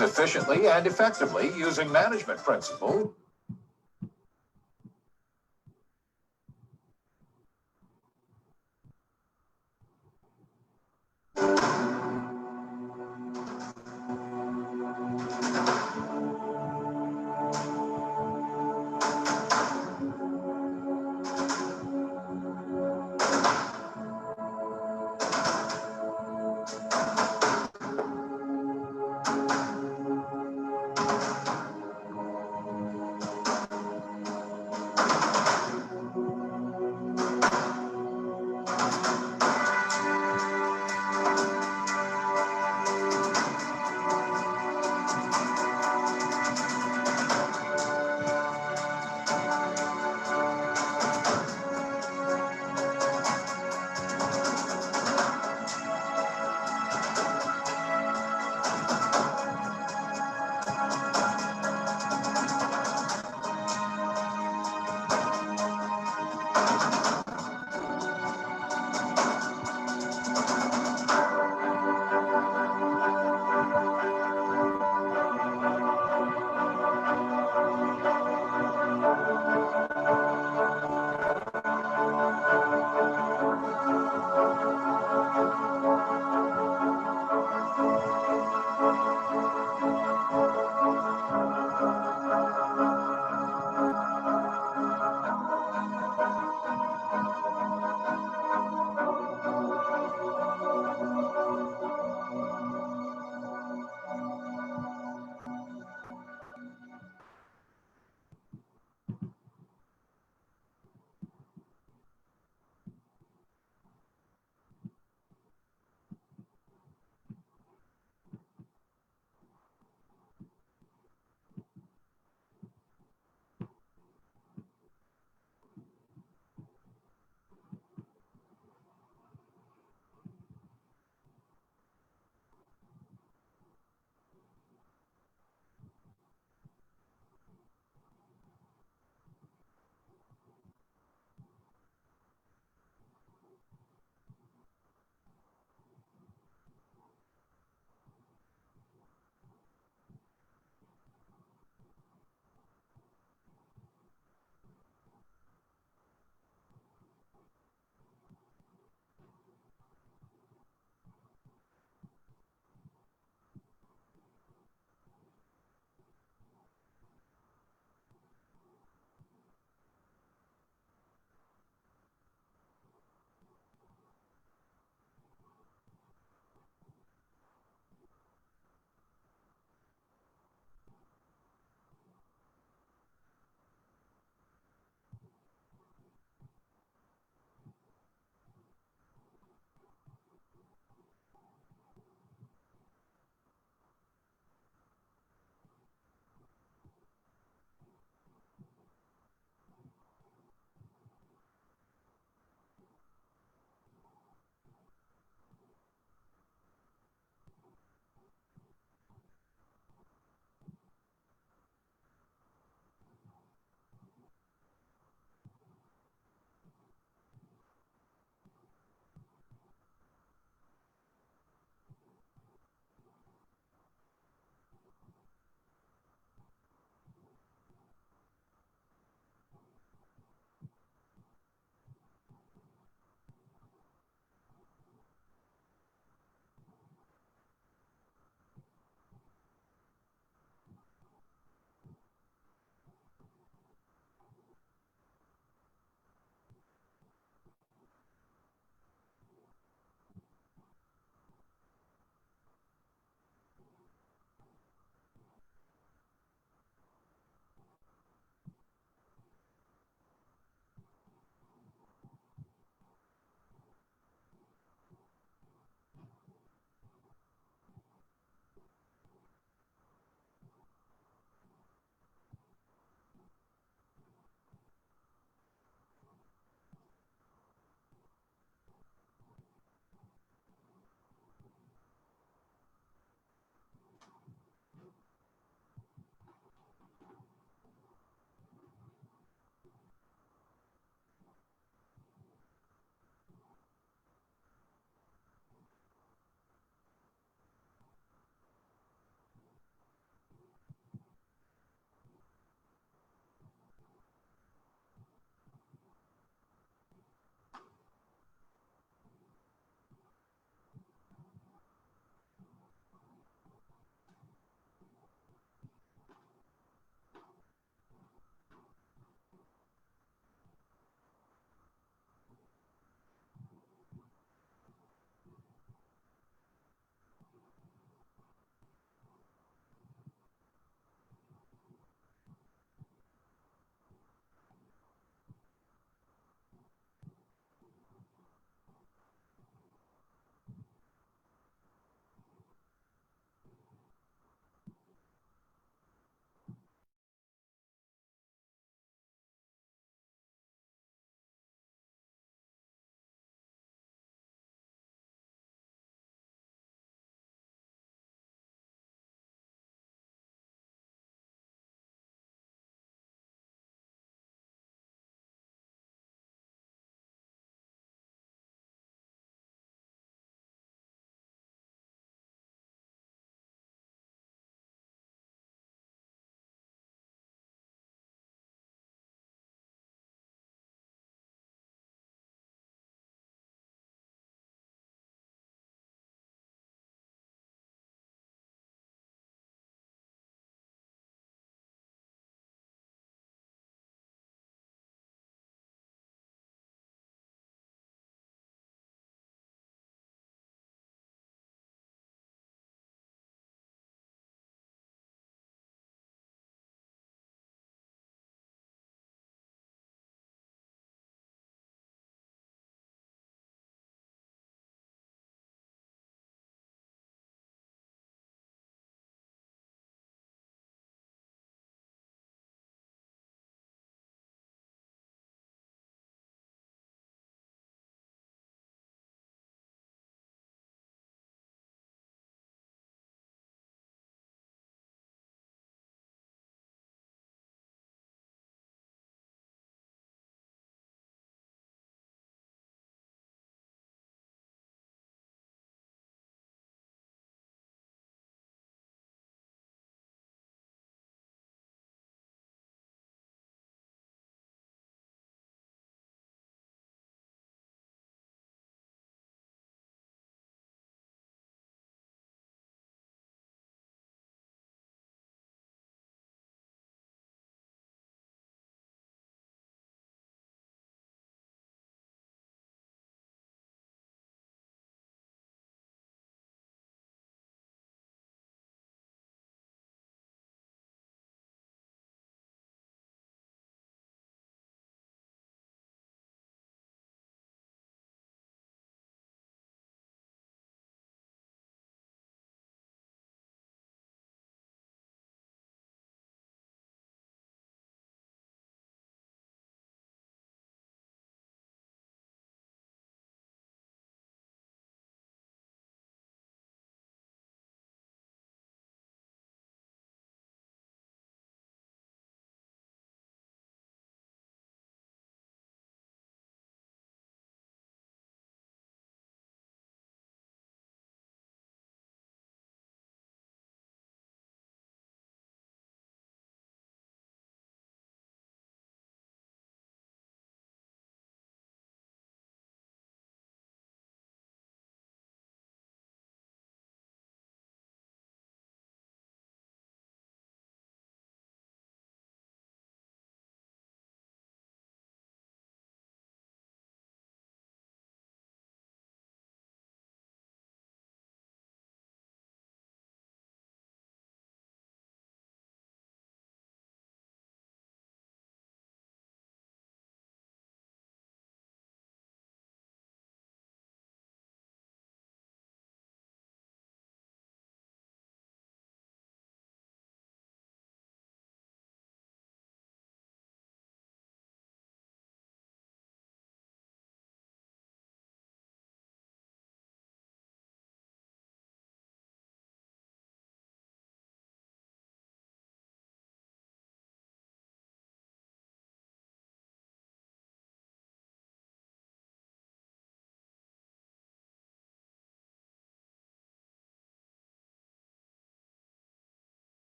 efficiently and effectively using management principle.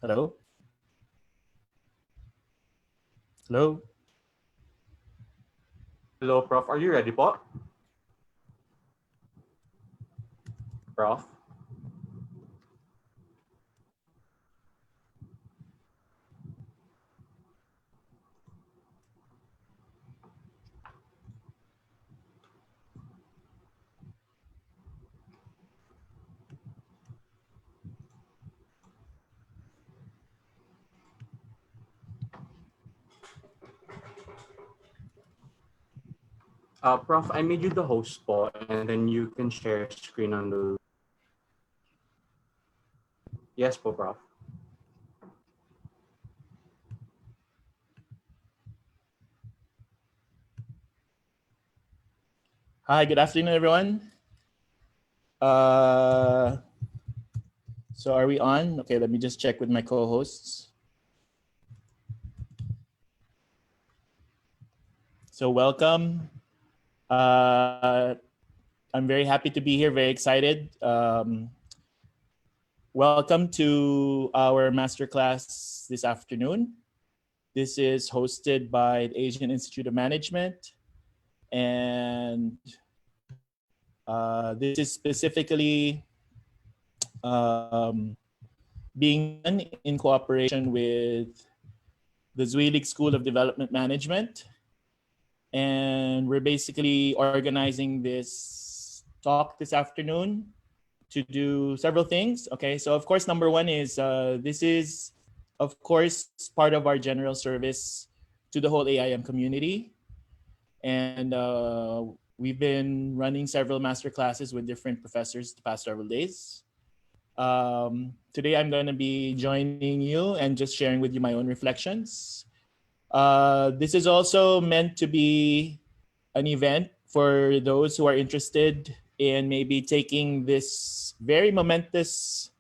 Hello? Hello? Hello, Prof. Are you ready po? Prof? Prof, I made you the host po, and then you can share screen on the... Yes po, Prof. Hi, good afternoon, everyone. So are we on? Okay, let me just check with my co-hosts. So welcome. I'm very happy to be here, very excited. Welcome to our masterclass this afternoon. This is hosted by the Asian Institute of Management. And this is specifically being done in cooperation with the Zuellig School of Development Management. And we're basically organizing this talk this afternoon to do several things. Okay, so of course, number one is this is, of course, part of our general service to the whole AIM community. And we've been running several master classes with different professors the past several days. Today, I'm going to be joining you and just sharing with you my own reflections. This is also meant to be an event for those who are interested in maybe taking this very momentous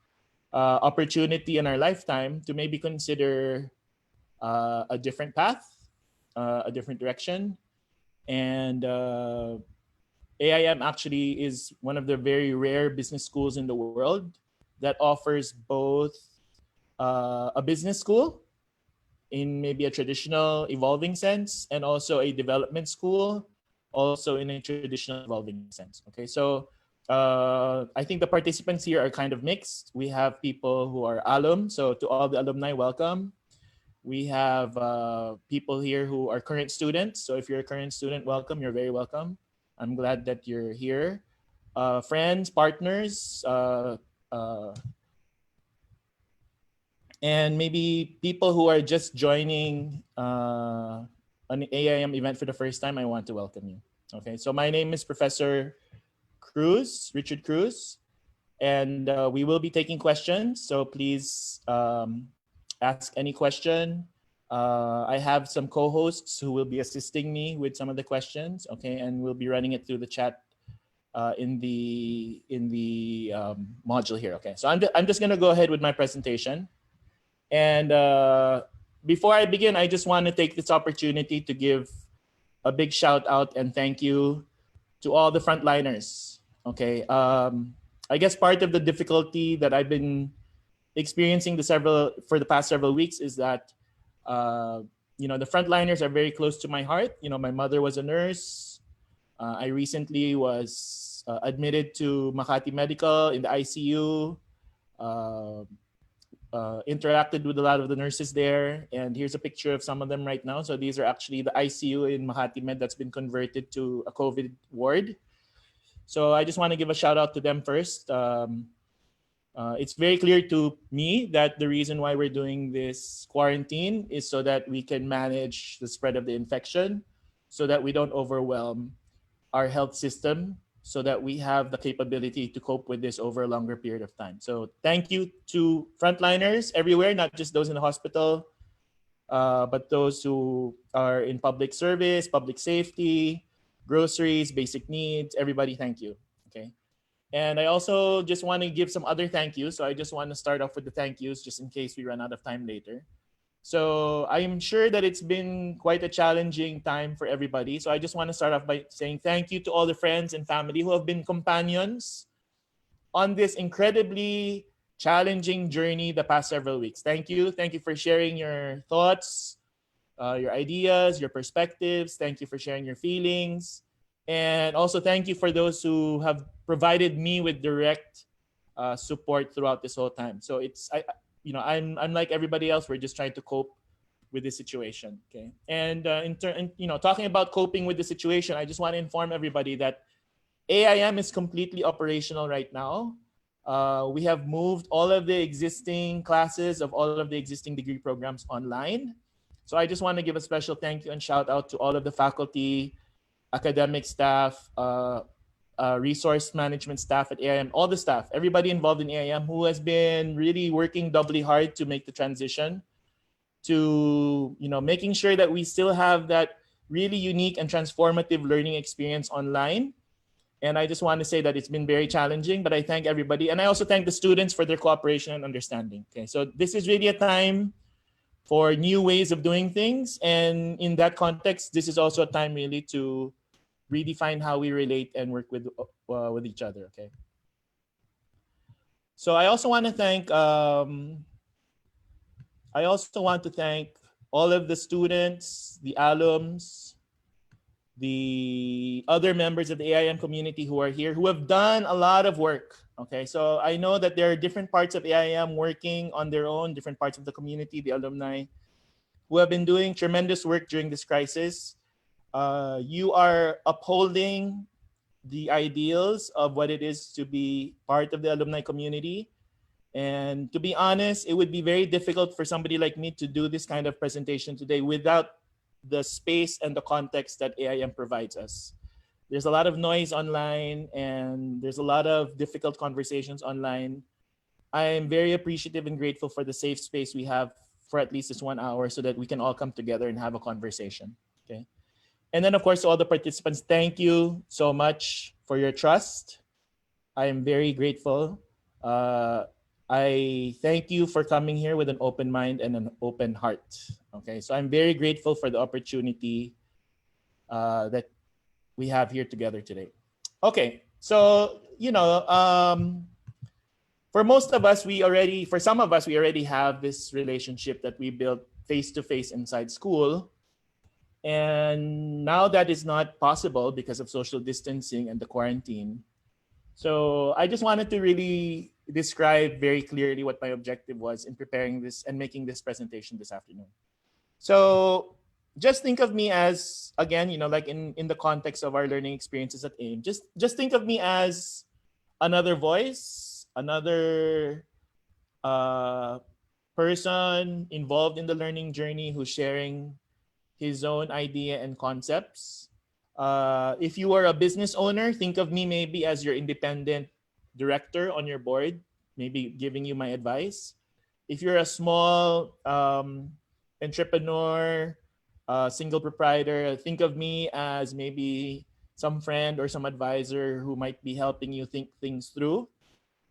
opportunity in our lifetime to maybe consider a different path, a different direction. And AIM actually is one of the very rare business schools in the world that offers both a business school in maybe a traditional evolving sense, and also a development school, also in a traditional evolving sense. Okay, so I think the participants here are kind of mixed. We have people who are alum, so to all the alumni, welcome. We have people here who are current students. So if you're a current student, welcome, you're very welcome. I'm glad that you're here. Friends, partners, and maybe people who are just joining an AIM event for the first time, I want to welcome you. Okay, so my name is Professor Cruz, Richard Cruz, and we will be taking questions. So please ask any question. I have some co-hosts who will be assisting me with some of the questions. Okay, and we'll be running it through the chat in the module here. Okay, so I'm just gonna go ahead with my presentation. And before I begin, I just want to take this opportunity to give a big shout out and thank you to all the frontliners. Okay, I guess part of the difficulty that I've been experiencing for the past several weeks is that the frontliners are very close to my heart. My mother was a nurse. I recently was admitted to Makati Medical in the ICU. Interacted with a lot of the nurses there, and here's a picture of some of them right now. So these are actually the ICU in Makati Med that's been converted to a COVID ward. So I just want to give a shout out to them first. It's very clear to me that the reason why we're doing this quarantine is so that we can manage the spread of the infection, so that we don't overwhelm our health system, so that we have the capability to cope with this over a longer period of time. So thank you to frontliners everywhere, not just those in the hospital, but those who are in public service, public safety, groceries, basic needs, everybody, thank you. Okay. And I also just want to give some other thank yous. So I just want to start off with the thank yous just in case we run out of time later. So I'm sure that it's been quite a challenging time for everybody. So I just want to start off by saying thank you to all the friends and family who have been companions on this incredibly challenging journey the past several weeks. Thank you. Thank you for sharing your thoughts, your ideas, your perspectives. Thank you for sharing your feelings. And also thank you for those who have provided me with direct support throughout this whole time. So I'm like everybody else. We're just trying to cope with the situation. Okay. And talking about coping with the situation, I just want to inform everybody that AIM is completely operational right now. We have moved all of the existing classes of all of the existing degree programs online. So I just want to give a special thank you and shout out to all of the faculty, academic staff, resource management staff at AIM, all the staff, everybody involved in AIM who has been really working doubly hard to make the transition to, making sure that we still have that really unique and transformative learning experience online. And I just want to say that it's been very challenging, but I thank everybody. And I also thank the students for their cooperation and understanding. Okay, so this is really a time for new ways of doing things. And in that context, this is also a time really to redefine how we relate and work with each other. Okay. So I also want to thank all of the students, the alums, the other members of the AIM community who are here, who have done a lot of work. Okay, so I know that there are different parts of AIM working on their own, different parts of the community, the alumni, who have been doing tremendous work during this crisis. You are upholding the ideals of what it is to be part of the alumni community. And to be honest, it would be very difficult for somebody like me to do this kind of presentation today without the space and the context that AIM provides us. There's a lot of noise online and there's a lot of difficult conversations online. I am very appreciative and grateful for the safe space we have for at least this 1 hour so that we can all come together and have a conversation. Okay. And then of course, to all the participants, thank you so much for your trust. I am very grateful. I thank you for coming here with an open mind and an open heart. Okay, so I'm very grateful for the opportunity that we have here together today. Okay, so for most of us, for some of us, we already have this relationship that we built face-to-face inside school. And now that is not possible because of social distancing and the quarantine. So I just wanted to really describe very clearly what my objective was in preparing this and making this presentation this afternoon. So just think of me as, again, like in the context of our learning experiences at AIM, just think of me as another voice, another person involved in the learning journey who's sharing his own idea and concepts. If you are a business owner, think of me maybe as your independent director on your board, maybe giving you my advice. If you're a small entrepreneur, single proprietor, think of me as maybe some friend or some advisor who might be helping you think things through.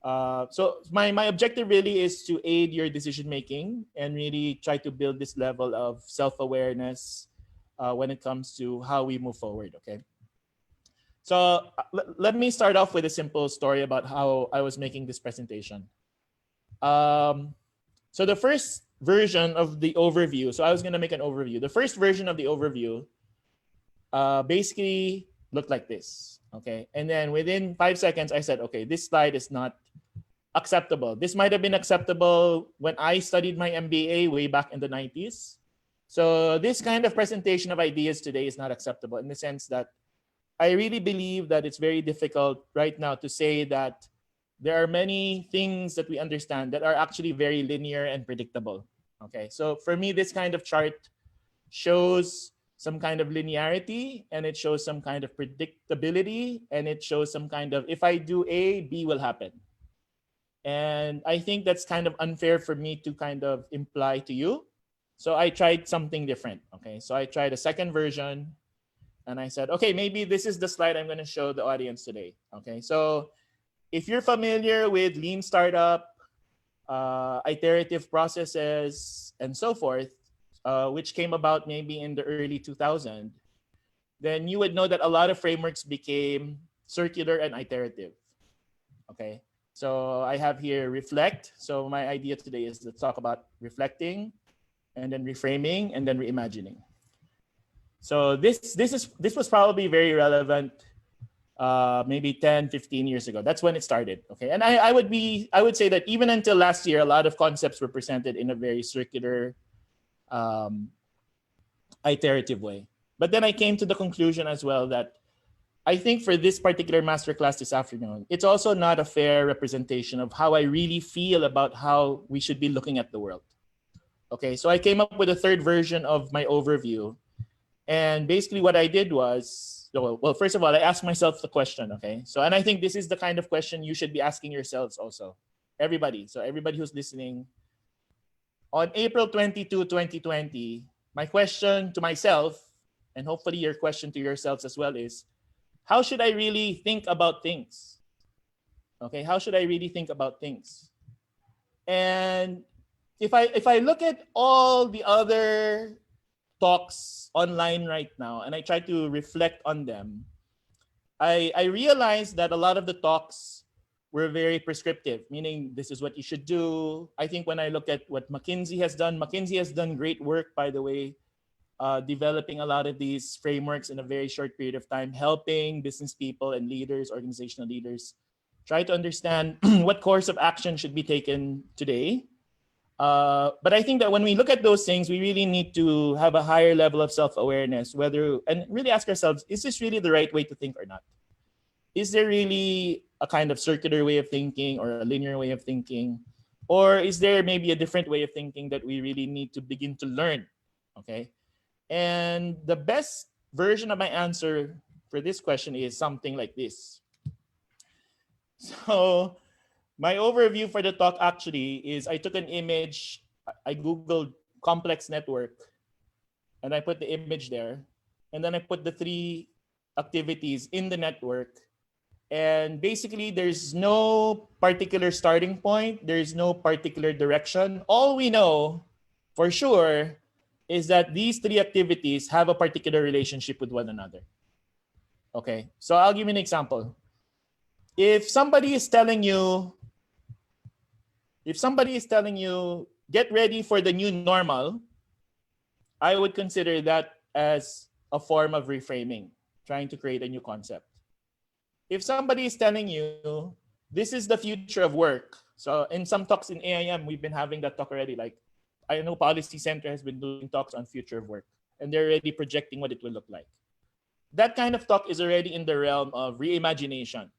So my objective really is to aid your decision making and really try to build this level of self-awareness when it comes to how we move forward. Okay. So let me start off with a simple story about how I was making this presentation. So the first version of the overview, so I was going to make an overview. The first version of the overview basically looked like this. Okay. And then within 5 seconds, I said, okay, this slide is not acceptable. This might have been acceptable when I studied my MBA way back in the 90s. So this kind of presentation of ideas today is not acceptable in the sense that I really believe that it's very difficult right now to say that there are many things that we understand that are actually very linear and predictable. Okay, so for me, this kind of chart shows some kind of linearity and it shows some kind of predictability and it shows some kind of, if I do A, B will happen. And I think that's kind of unfair for me to kind of imply to you. So I tried something different. Okay, so I tried a second version and I said, okay, maybe this is the slide I'm going to show the audience today. Okay, so if you're familiar with lean startup, iterative processes, and so forth, which came about maybe in the early 2000s, then you would know that a lot of frameworks became circular and iterative. Okay, So I have here reflect. So my idea today is to talk about reflecting, and then reframing, and then reimagining. So this was probably very relevant maybe 10, 15 years ago. That's when it started. Okay. And I would say that even until last year, a lot of concepts were presented in a very circular, iterative way. But then I came to the conclusion as well that I think for this particular masterclass this afternoon, it's also not a fair representation of how I really feel about how we should be looking at the world. Okay, so I came up with a third version of my overview. And basically what I did was, well, first of all, I asked myself the question, okay? So, and I think this is the kind of question you should be asking yourselves also. Everybody, so everybody who's listening. On April 22, 2020, my question to myself, and hopefully your question to yourselves as well is, how should I really think about things? Okay, how should I really think about things? And if I look at all the other talks online right now and I try to reflect on them, I realized that a lot of the talks were very prescriptive, meaning this is what you should do. I think when I look at what McKinsey has done great work, by the way, developing a lot of these frameworks in a very short period of time, helping business people and leaders, organizational leaders, try to understand what course of action should be taken today. But I think that when we look at those things, we really need to have a higher level of self-awareness, and really ask ourselves, is this really the right way to think or not? Is there really a kind of circular way of thinking or a linear way of thinking? Or is there maybe a different way of thinking that we really need to begin to learn? Okay. And the best version of my answer for this question is something like this. So my overview for the talk actually is I took an image, I Googled complex network, and I put the image there. And then I put the 3 activities in the network. And basically, there's no particular starting point. There's no particular direction. All we know for sure is that these 3 activities have a particular relationship with one another. Okay, so I'll give you an example. If somebody is telling you, get ready for the new normal, I would consider that as a form of reframing, trying to create a new concept. If somebody is telling you, this is the future of work. So in some talks in AIM, we've been having that talk already. Like, I know Policy Center has been doing talks on future of work, and they're already projecting what it will look like. That kind of talk is already in the realm of reimagination.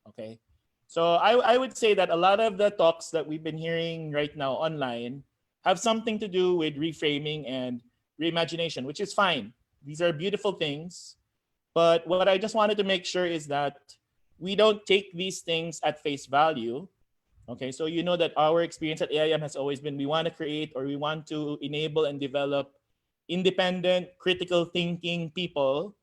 Okay. So I would say that a lot of the talks that we've been hearing right now online have something to do with reframing and reimagination, which is fine. These are beautiful things. But what I just wanted to make sure is that we don't take these things at face value. Okay, so you know that our experience at AIM has always been we want to create or we want to enable and develop independent, critical thinking people.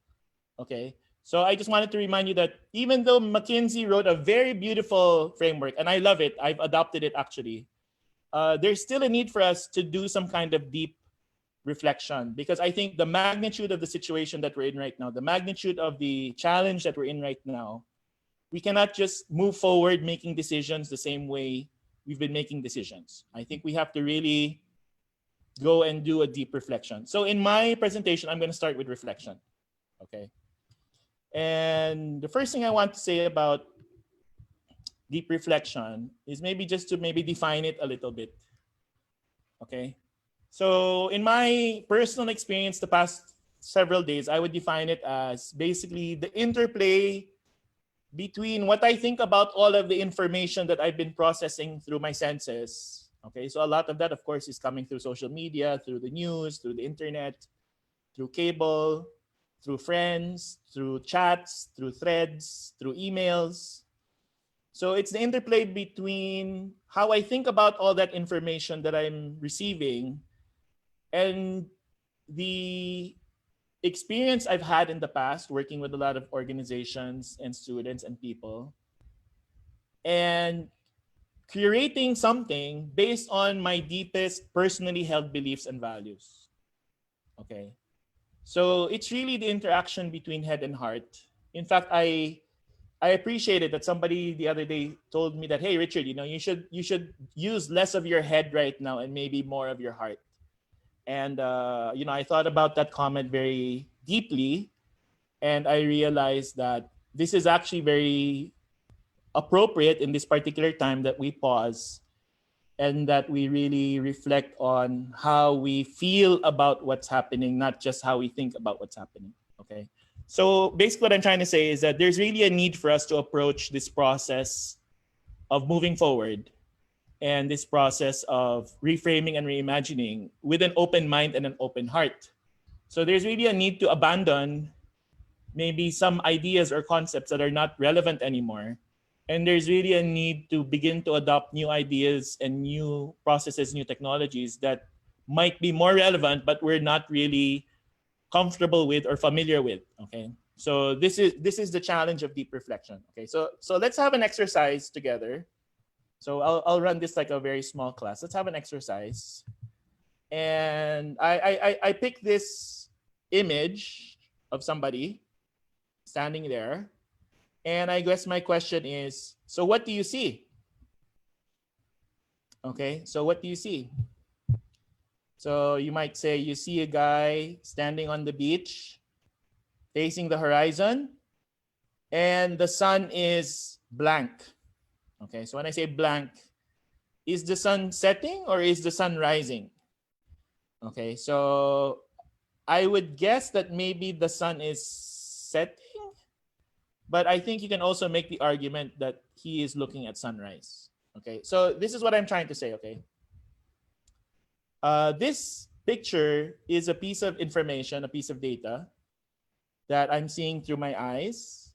Okay, so I just wanted to remind you that even though McKinsey wrote a very beautiful framework, and I love it, I've adopted it actually, there's still a need for us to do some kind of deep reflection, because I think the magnitude of the situation that we're in right now, the magnitude of the challenge that we're in right now, we cannot just move forward making decisions the same way we've been making decisions. I think we have to really go and do a deep reflection. So in my presentation, I'm going to start with reflection. Okay. And the first thing I want to say about deep reflection is maybe just to define it a little bit. Okay. So in my personal experience the past several days, I would define it as basically the interplay between what I think about all of the information that I've been processing through my senses. Okay, so a lot of that, of course, is coming through social media, through the news, through the internet, through cable, through friends, through chats, through threads, through emails. So it's the interplay between how I think about all that information that I'm receiving and the experience I've had in the past working with a lot of organizations and students and people, and curating something based on my deepest personally held beliefs and values. Okay. So it's really the interaction between head and heart. In fact, I I appreciate it that somebody the other day told me that, hey, Richard, you should use less of your head right now and maybe more of your heart. And I thought about that comment very deeply, and I realized that this is actually very appropriate in this particular time that we pause and that we really reflect on how we feel about what's happening, not just how we think about what's happening. Okay. So basically what I'm trying to say is that there's really a need for us to approach this process of moving forward and this process of reframing and reimagining with an open mind and an open heart. So there's really a need to abandon maybe some ideas or concepts that are not relevant anymore. And there's really a need to begin to adopt new ideas and new processes, new technologies that might be more relevant, but we're not really comfortable with or familiar with. Okay. So this is the challenge of deep reflection. Okay. So let's have an exercise together. So I'll run this like a very small class. Let's have an exercise. And I pick this image of somebody standing there. And I guess my question is, so what do you see? Okay, so what do you see? So you might say you see a guy standing on the beach, facing the horizon, and the sun is blank. Okay, so when I say blank, is the sun setting or is the sun rising? Okay, so I would guess that maybe the sun is setting. But I think you can also make the argument that he is looking at sunrise. Okay, so this is what I'm trying to say, okay? This picture is a piece of information, a piece of data that I'm seeing through my eyes,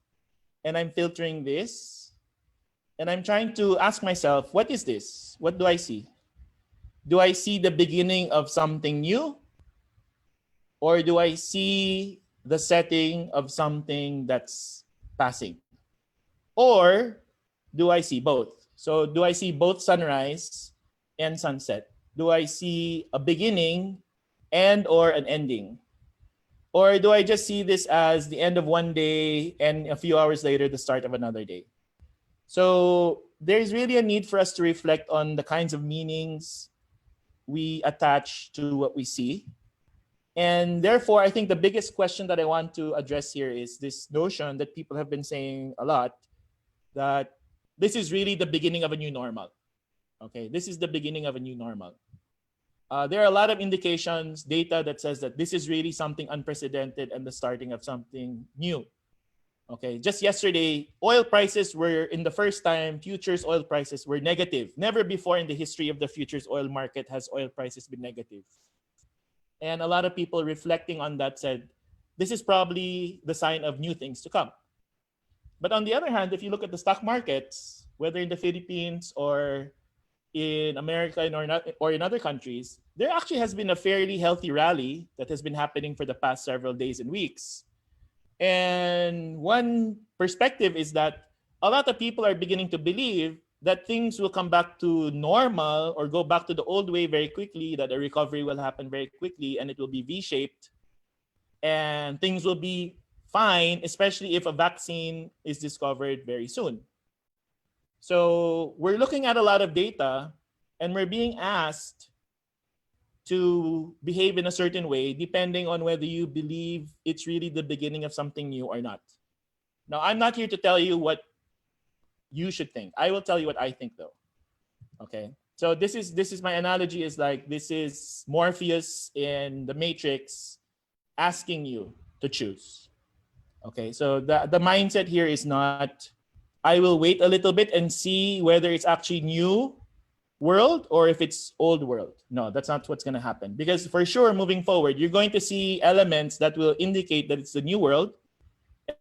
and I'm filtering this, and I'm trying to ask myself, what is this? What do I see? Do I see the beginning of something new? Or do I see the setting of something that's passing? Or do I see both? So do I see both sunrise and sunset? Do I see a beginning and or an ending? Or do I just see this as the end of one day and a few hours later the start of another day? So there's really a need for us to reflect on the kinds of meanings we attach to what we see. And therefore, I think the biggest question that I want to address here is this notion that people have been saying a lot, that this is really the beginning of a new normal. Okay, this is the beginning of a new normal. There are a lot of indications, data that says that this is really something unprecedented and the starting of something new. Okay, just yesterday, oil prices were, in the first time, futures oil prices were negative. Never before in the history of the futures oil market has oil prices been negative. And a lot of people reflecting on that said, this is probably the sign of new things to come. But on the other hand, if you look at the stock markets, whether in the Philippines or in America or in other countries, there actually has been a fairly healthy rally that has been happening for the past several days and weeks. And one perspective is that a lot of people are beginning to believe that things will come back to normal or go back to the old way very quickly, that a recovery will happen very quickly and it will be V-shaped and things will be fine, especially if a vaccine is discovered very soon. So we're looking at a lot of data and we're being asked to behave in a certain way depending on whether you believe it's really the beginning of something new or not. Now, I'm not here to tell you what you should think. I will tell you what I think though. Okay. So this is my analogy is like, this is Morpheus in the Matrix asking you to choose. Okay. So the mindset here is not, I will wait a little bit and see whether it's actually new world or if it's old world. No, that's not what's going to happen, because for sure, moving forward, you're going to see elements that will indicate that it's the new world,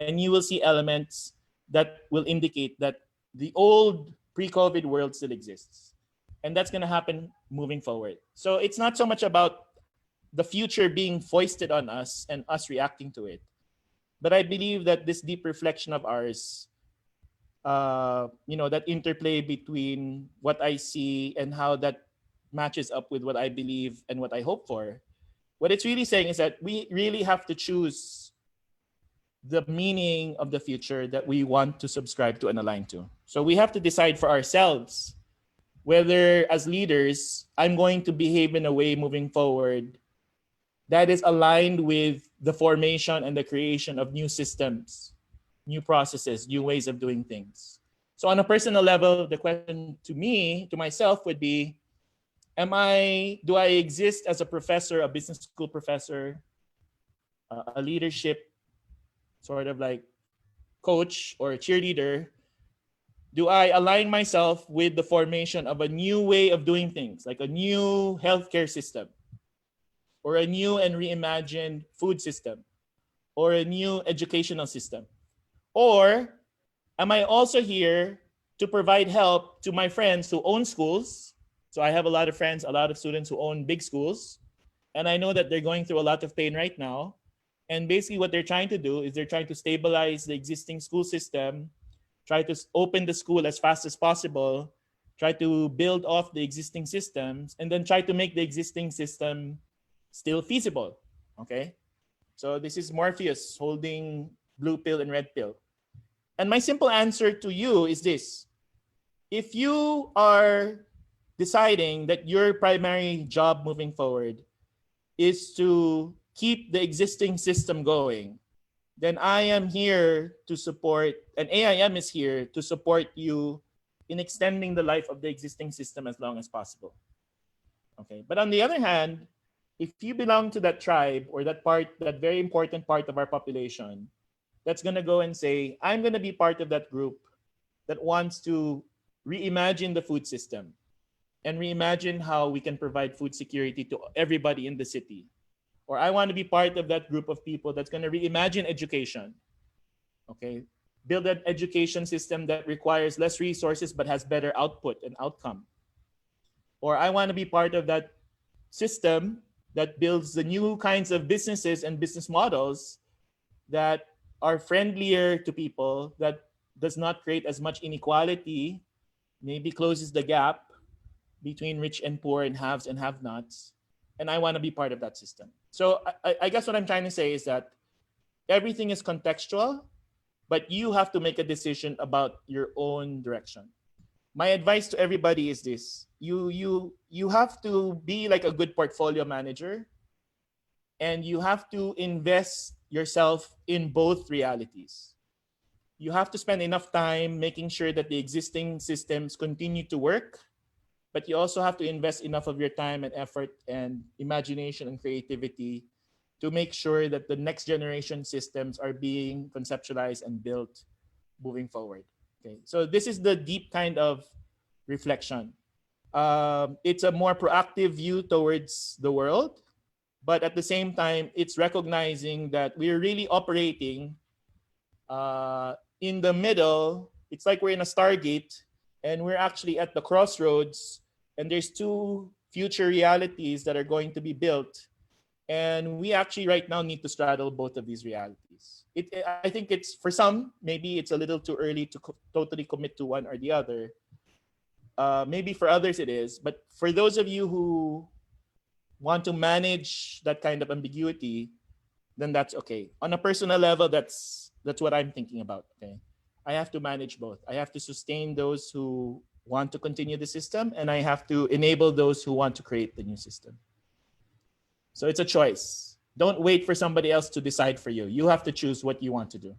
and you will see elements that will indicate that the old pre-COVID world still exists. And that's going to happen moving forward. So it's not so much about the future being foisted on us and us reacting to it. But I believe that this deep reflection of ours, that interplay between what I see and how that matches up with what I believe and what I hope for, what it's really saying is that we really have to choose the meaning of the future that we want to subscribe to and align to. So we have to decide for ourselves whether as leaders, I'm going to behave in a way moving forward that is aligned with the formation and the creation of new systems, new processes, new ways of doing things. So on a personal level, the question to me, to myself would be, do I exist as a professor, a business school professor, a leadership sort of like coach or cheerleader? Do I align myself with the formation of a new way of doing things, like a new healthcare system, or a new and reimagined food system, or a new educational system? Or am I also here to provide help to my friends who own schools? So I have a lot of friends, a lot of students who own big schools, and I know that they're going through a lot of pain right now. And basically what they're trying to do is they're trying to stabilize the existing school system, try to open the school as fast as possible, try to build off the existing systems, and then try to make the existing system still feasible, okay? So this is Morpheus holding blue pill and red pill. And my simple answer to you is this. If you are deciding that your primary job moving forward is to keep the existing system going, then I am here to support, and AIM is here to support you in extending the life of the existing system as long as possible. Okay, but on the other hand, if you belong to that tribe or that very important part of our population that's going to go and say, I'm going to be part of that group that wants to reimagine the food system and reimagine how we can provide food security to everybody in the city. Or I want to be part of that group of people that's going to reimagine education. Okay, build an education system that requires less resources but has better output and outcome. Or I want to be part of that system that builds the new kinds of businesses and business models that are friendlier to people, that does not create as much inequality, maybe closes the gap between rich and poor and haves and have-nots. And I want to be part of that system. So I guess what I'm trying to say is that everything is contextual, but you have to make a decision about your own direction. My advice to everybody is this. You have to be like a good portfolio manager, and you have to invest yourself in both realities. You have to spend enough time making sure that the existing systems continue to work, but you also have to invest enough of your time and effort and imagination and creativity to make sure that the next generation systems are being conceptualized and built moving forward. Okay, so this is the deep kind of reflection. It's a more proactive view towards the world, but at the same time, it's recognizing that we're really operating in the middle. It's like we're in a Stargate, and we're actually at the crossroads, and there's two future realities that are going to be built. And we actually right now need to straddle both of these realities. I think it's, for some, maybe it's a little too early to totally commit to one or the other. Maybe for others it is, but for those of you who want to manage that kind of ambiguity, then that's okay. On a personal level, that's what I'm thinking about. Okay, I have to manage both. I have to sustain those who want to continue the system, and I have to enable those who want to create the new system. So it's a choice. Don't wait for somebody else to decide for you. You have to choose what you want to do.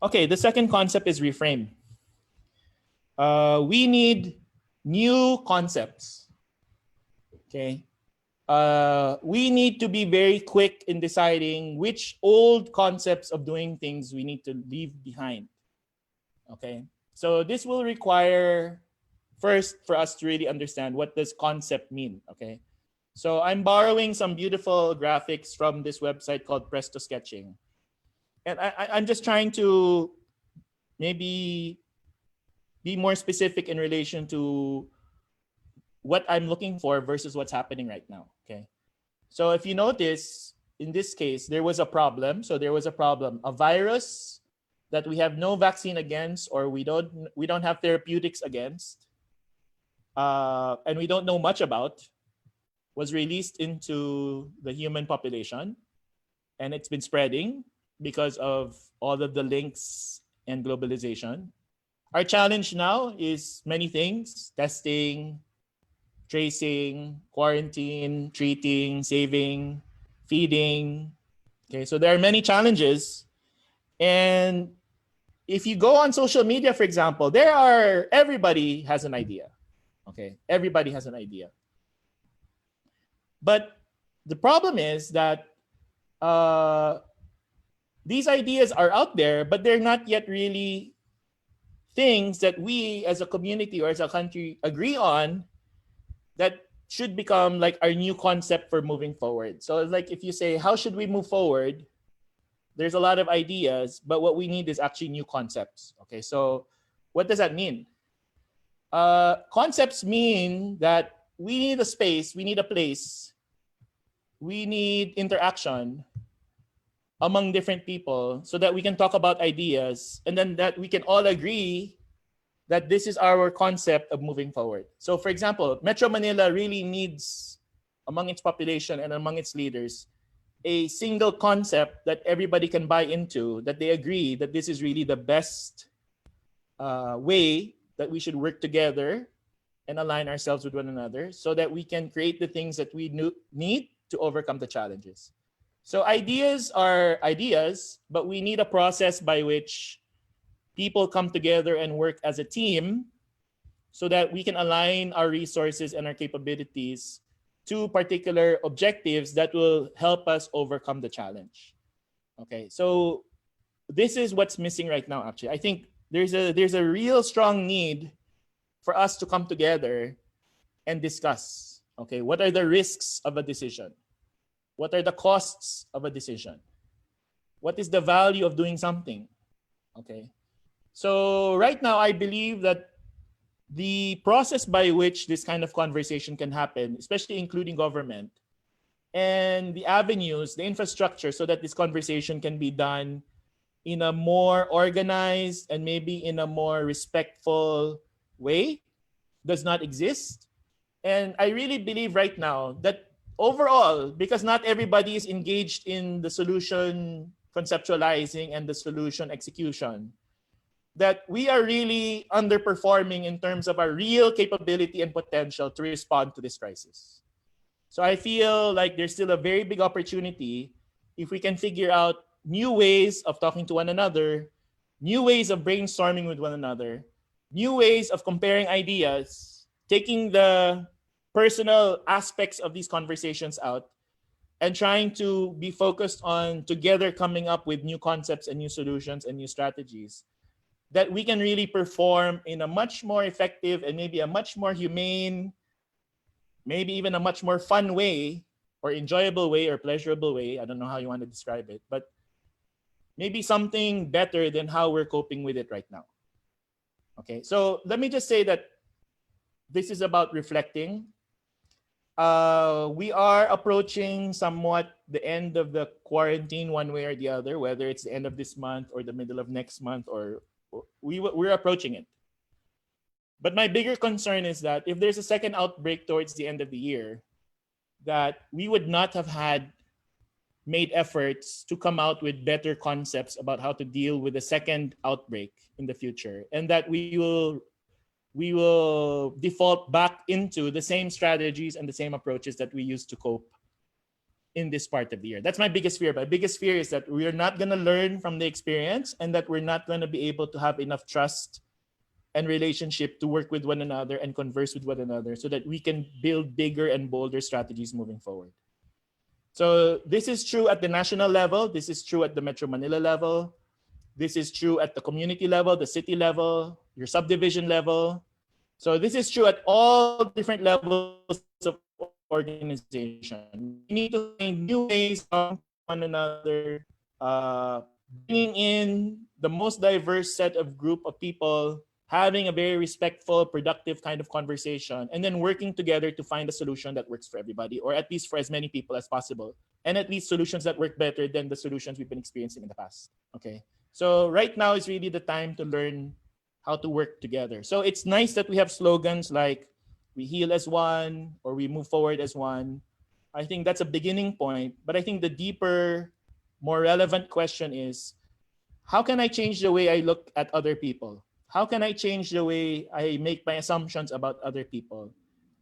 Okay, the second concept is reframe. We need new concepts. Okay. We need to be very quick in deciding which old concepts of doing things we need to leave behind. Okay. So this will require first for us to really understand what does concept mean. Okay. So I'm borrowing some beautiful graphics from this website called Presto Sketching. And I'm just trying to maybe be more specific in relation to what I'm looking for versus what's happening right now. Okay. So if you notice, in this case, there was a problem. So there was a problem, a virus that we have no vaccine against, or we don't have therapeutics against, and we don't know much about, was released into the human population. and it's been spreading because of all of the links and globalization. Our challenge now is many things: testing, tracing, quarantine, treating, saving, feeding. Okay, so there are many challenges. And if you go on social media, for example, everybody has an idea. Okay, everybody has an idea. But the problem is that these ideas are out there, but they're not yet really things that we as a community or as a country agree on that should become like our new concept for moving forward. So it's like if you say, how should we move forward? There's a lot of ideas, but what we need is actually new concepts. Okay, so what does that mean? Concepts mean that we need a space, we need a place, we need interaction among different people so that we can talk about ideas and then that we can all agree that this is our concept of moving forward. So for example, Metro Manila really needs, among its population and among its leaders, a single concept that everybody can buy into, that they agree that this is really the best way that we should work together and align ourselves with one another so that we can create the things that we need to overcome the challenges. So ideas are ideas, but we need a process by which people come together and work as a team so that we can align our resources and our capabilities to particular objectives that will help us overcome the challenge. Okay, so this is what's missing right now, actually. I think there's a real strong need for us to come together and discuss, okay, what are the risks of a decision? What are the costs of a decision? What is the value of doing something? Okay. So right now, I believe that the process by which this kind of conversation can happen, especially including government, and the avenues, the infrastructure, so that this conversation can be done in a more organized and maybe in a more respectful way, does not exist. And I really believe right now that overall, because not everybody is engaged in the solution conceptualizing and the solution execution, that we are really underperforming in terms of our real capability and potential to respond to this crisis. So I feel like there's still a very big opportunity if we can figure out new ways of talking to one another, new ways of brainstorming with one another, new ways of comparing ideas, taking the personal aspects of these conversations out and trying to be focused on together coming up with new concepts and new solutions and new strategies that we can really perform in a much more effective and maybe a much more humane, maybe even a much more fun way or enjoyable way or pleasurable way. I don't know how you want to describe it, but maybe something better than how we're coping with it right now. Okay, so let me just say that this is about reflecting. We are approaching somewhat the end of the quarantine one way or the other, whether it's the end of this month or the middle of next month, or we're approaching it. But my bigger concern is that if there's a second outbreak towards the end of the year, that we would not have had made efforts to come out with better concepts about how to deal with a second outbreak in the future, and that we will default back into the same strategies and the same approaches that we used to cope in this part of the year. That's my biggest fear. My biggest fear is that we're not going to learn from the experience and that we're not going to be able to have enough trust and relationship to work with one another and converse with one another so that we can build bigger and bolder strategies moving forward. So this is true at the national level. This is true at the Metro Manila level. This is true at the community level, the city level, your subdivision level. So this is true at all different levels of organization. We need to find new ways of one another, bringing in the most diverse set of group of people, having a very respectful, productive kind of conversation, and then working together to find a solution that works for everybody, or at least for as many people as possible, and at least solutions that work better than the solutions we've been experiencing in the past. Okay, so right now is really the time to learn how to work together. So it's nice that we have slogans like "We heal as one" or "We move forward as one." I think that's a beginning point, but I think the deeper more relevant question is, how can I change the way I look at other people? How can I change the way I make my assumptions about other people?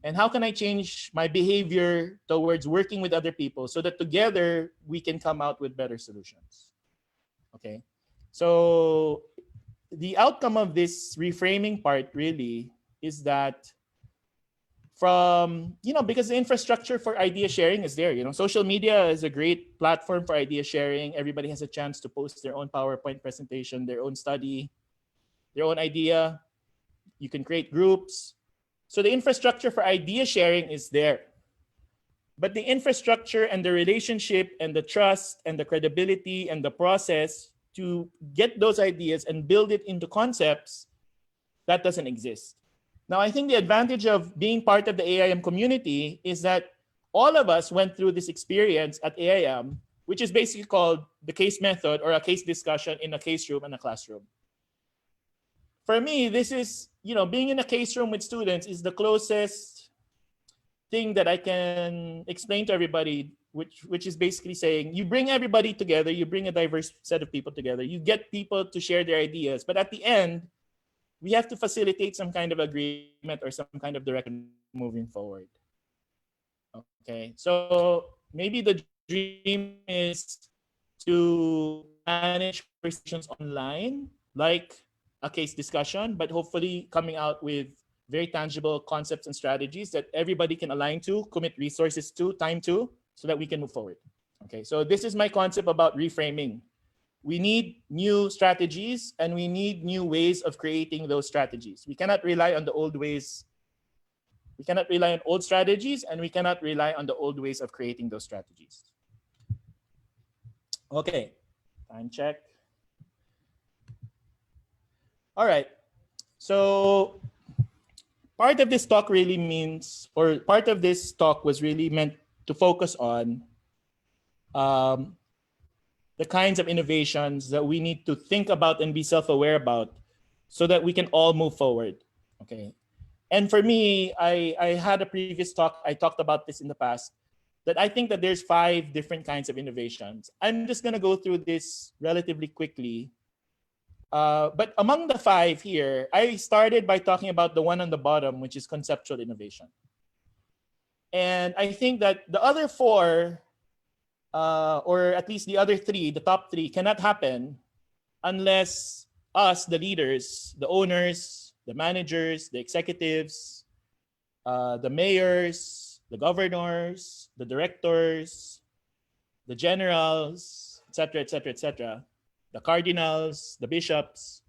And how can I change my behavior towards working with other people so that together we can come out with better solutions? Okay. So the outcome of this reframing part really is that from, because the infrastructure for idea sharing is there. Social media is a great platform for idea sharing. Everybody has a chance to post their own PowerPoint presentation, their own study, their own idea. You can create groups. So the infrastructure for idea sharing is there. But the infrastructure and the relationship and the trust and the credibility and the process to get those ideas and build it into concepts, that doesn't exist. Now, I think the advantage of being part of the AIM community is that all of us went through this experience at AIM, which is basically called the case method or a case discussion in a case room and a classroom. For me, this is, being in a case room with students is the closest thing that I can explain to everybody, which is basically saying you bring everybody together, you bring a diverse set of people together, you get people to share their ideas, but at the end, we have to facilitate some kind of agreement or some kind of direction moving forward. Okay, so maybe the dream is to manage conversations online, like a case discussion, but hopefully coming out with very tangible concepts and strategies that everybody can align to, commit resources to, time to, so that we can move forward. Okay, so this is my concept about reframing. We need new strategies and we need new ways of creating those strategies. We cannot rely on the old ways. We cannot rely on old strategies and we cannot rely on the old ways of creating those strategies. Okay, time check. All right, so part of this talk really means, or part of this talk was really meant to focus on the kinds of innovations that we need to think about and be self-aware about so that we can all move forward, okay? And for me, I had a previous talk, I talked about this in the past, that I think that there's 5 different kinds of innovations. I'm just gonna go through this relatively quickly. But among the 5 here, I started by talking about the one on the bottom, which is conceptual innovation. And I think that the other 4, or at least the other 3, the top 3, cannot happen unless us, the leaders, the owners, the managers, the executives, the mayors, the governors, the directors, the generals, etc., etc., etc., the cardinals, the bishops,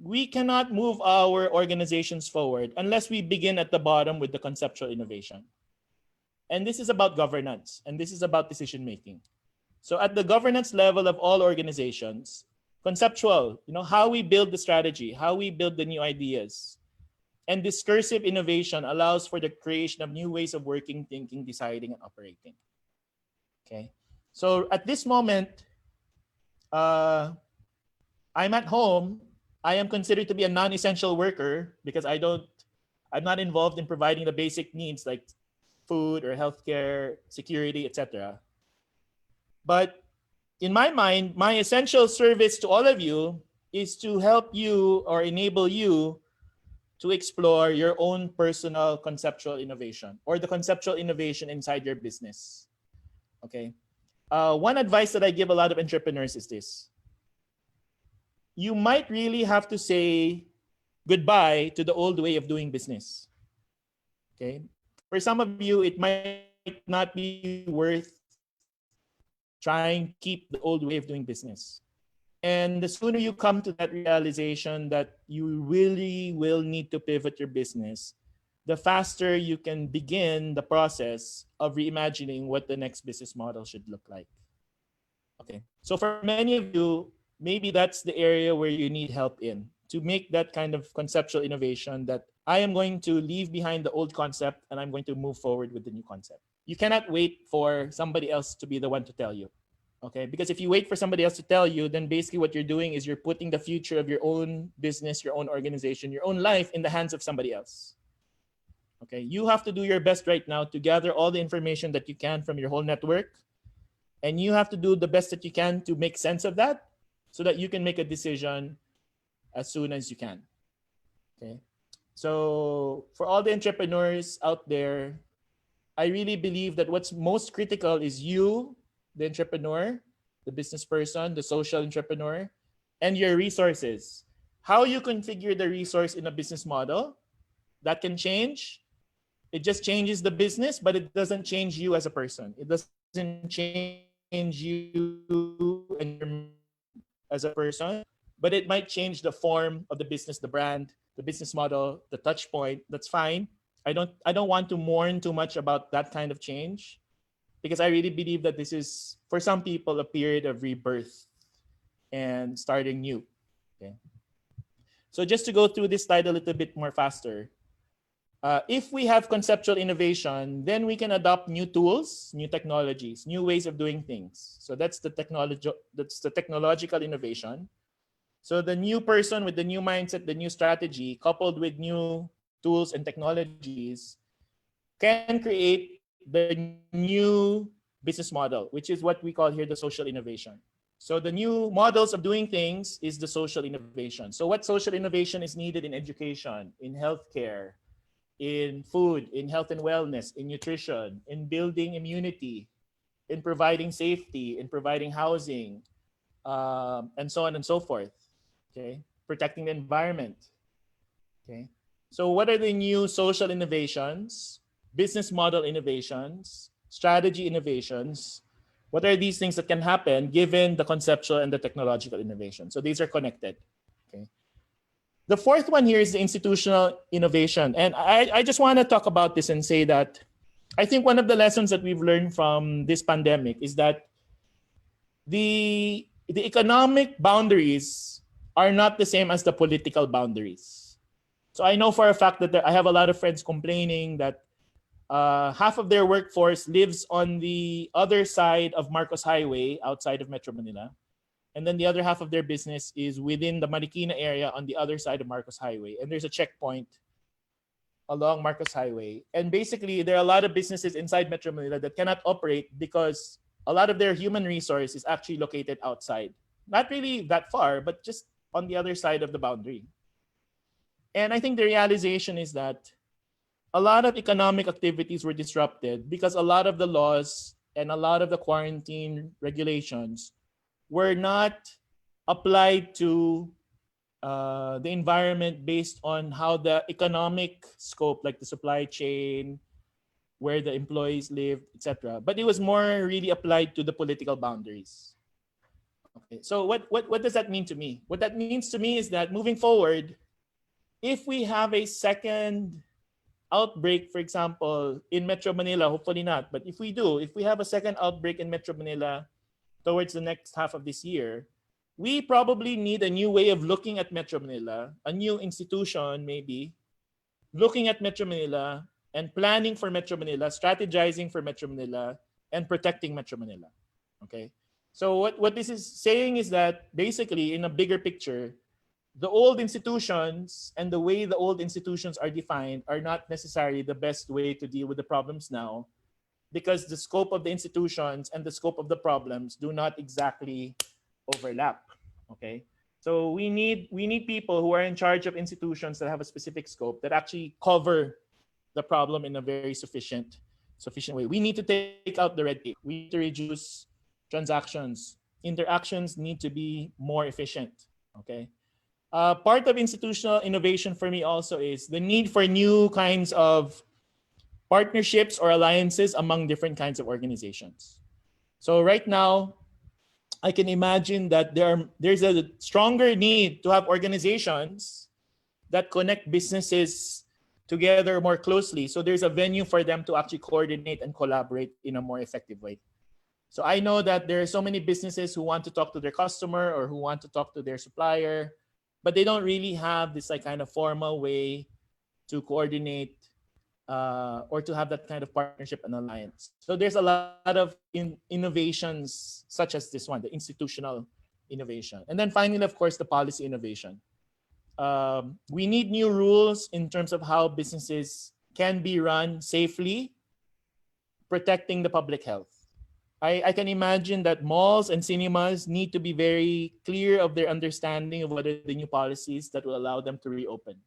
we cannot move our organizations forward unless we begin at the bottom with the conceptual innovation. And this is about governance, and this is about decision making. So at the governance level of all organizations, conceptual, how we build the strategy, how we build the new ideas, and discursive innovation allows for the creation of new ways of working, thinking, deciding, and operating. Okay, so at this moment, I'm at home. I am considered to be a non-essential worker because I'm not involved in providing the basic needs like food or healthcare, security, etc. But in my mind, my essential service to all of you is to help you or enable you to explore your own personal conceptual innovation or the conceptual innovation inside your business. Okay. One advice that I give a lot of entrepreneurs is this. You might really have to say goodbye to the old way of doing business. Okay. For some of you, it might not be worth trying to keep the old way of doing business. And the sooner you come to that realization that you really will need to pivot your business, the faster you can begin the process of reimagining what the next business model should look like. Okay, so for many of you, maybe that's the area where you need help in to make that kind of conceptual innovation that I am going to leave behind the old concept and I'm going to move forward with the new concept. You cannot wait for somebody else to be the one to tell you. Okay, because if you wait for somebody else to tell you, then basically what you're doing is you're putting the future of your own business, your own organization, your own life in the hands of somebody else. Okay, you have to do your best right now to gather all the information that you can from your whole network, And you have to do the best that you can to make sense of that so that you can make a decision as soon as you can. Okay. So for all the entrepreneurs out there, I really believe that what's most critical is you, the entrepreneur, the business person, the social entrepreneur, and your resources. How you configure the resource in a business model, that can change. It just changes the business, but it doesn't change you as a person. It doesn't change you and your as a person, but it might change the form of the business, the brand, the business model, the touch point. That's fine. I don't want to mourn too much about that kind of change because I really believe that this is for some people a period of rebirth and starting new. Okay. So just to go through this slide a little bit more faster. If we have conceptual innovation, then we can adopt new tools, new technologies, new ways of doing things. So that's the technological innovation. So the new person with the new mindset, the new strategy, coupled with new tools and technologies, can create the new business model, which is what we call here the social innovation. So the new models of doing things is the social innovation. So what social innovation is needed in education, in healthcare, in food, in health and wellness, in nutrition, in building immunity, in providing safety, in providing housing, and so on and so forth. Okay, protecting the environment. Okay, so what are the new social innovations, business model innovations, strategy innovations? What are these things that can happen given the conceptual and the technological innovation? So these are connected. Okay. The fourth one here is the institutional innovation. And I just want to talk about this and say that I think one of the lessons that we've learned from this pandemic is that the economic boundaries are not the same as the political boundaries. So I know for a fact that I have a lot of friends complaining that half of their workforce lives on the other side of Marcos Highway outside of Metro Manila. And then the other half of their business is within the Marikina area on the other side of Marcos Highway. And there's a checkpoint along Marcos Highway. And basically, there are a lot of businesses inside Metro Manila that cannot operate because a lot of their human resource is actually located outside. Not really that far, but just on the other side of the boundary. And I think the realization is that a lot of economic activities were disrupted because a lot of the laws and a lot of the quarantine regulations were not applied to the environment based on how the economic scope, like the supply chain, where the employees live, etc. But it was more really applied to the political boundaries. Okay, so what does that mean to me? What that means to me is that moving forward, if we have a second outbreak, for example, in Metro Manila, hopefully not, but if we have a second outbreak in Metro Manila towards the next half of this year, we probably need a new way of looking at Metro Manila, a new institution maybe, looking at Metro Manila and planning for Metro Manila, strategizing for Metro Manila, and protecting Metro Manila. Okay? So what this is saying is that basically in a bigger picture, the old institutions and the way the old institutions are defined are not necessarily the best way to deal with the problems now, because the scope of the institutions and the scope of the problems do not exactly overlap. Okay, so we need people who are in charge of institutions that have a specific scope that actually cover the problem in a very sufficient way. We need to take out the red tape. We need to reduce transactions. Interactions need to be more efficient. Okay. Part of institutional innovation for me also is the need for new kinds of partnerships or alliances among different kinds of organizations. So right now, I can imagine that there's a stronger need to have organizations that connect businesses together more closely. So there's a venue for them to actually coordinate and collaborate in a more effective way. So I know that there are so many businesses who want to talk to their customer or who want to talk to their supplier, but they don't really have this like kind of formal way to coordinate or to have that kind of partnership and alliance. So there's a lot of innovations such as this one, the institutional innovation. And then finally, of course, the policy innovation. We need new rules in terms of how businesses can be run safely, protecting the public health. I can imagine that malls and cinemas need to be very clear of their understanding of what are the new policies that will allow them to reopen.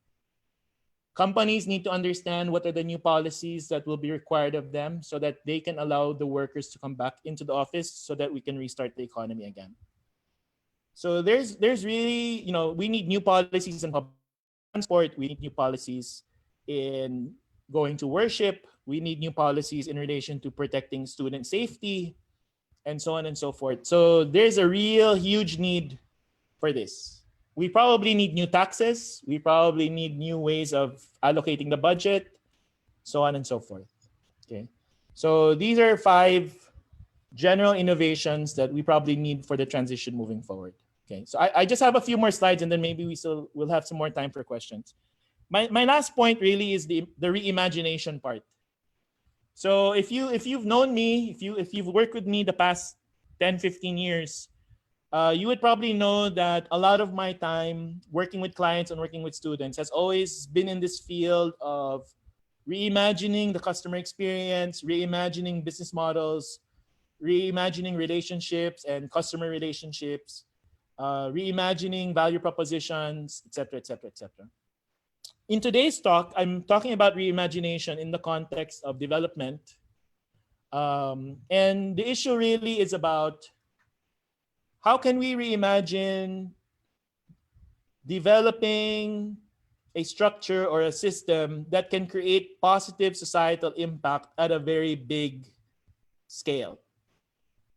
Companies need to understand what are the new policies that will be required of them so that they can allow the workers to come back into the office so that we can restart the economy again. So there's really, we need new policies in public transport. We need new policies in going to worship. We need new policies in relation to protecting student safety and so on and so forth. So there's a real huge need for this. We probably need new taxes. We probably need new ways of allocating the budget, so on and so forth. Okay. So these are 5 general innovations that we probably need for the transition moving forward. Okay. So I just have a few more slides and then maybe we'll have some more time for questions. My last point really is the reimagination part. So if you've known me, if you've worked with me the past 10, 15 years, you would probably know that a lot of my time working with clients and working with students has always been in this field of reimagining the customer experience, reimagining business models, reimagining relationships and customer relationships, reimagining value propositions, etc., etc., etc. In today's talk, I'm talking about reimagination in the context of development. And the issue really is about how can we reimagine developing a structure or a system that can create positive societal impact at a very big scale.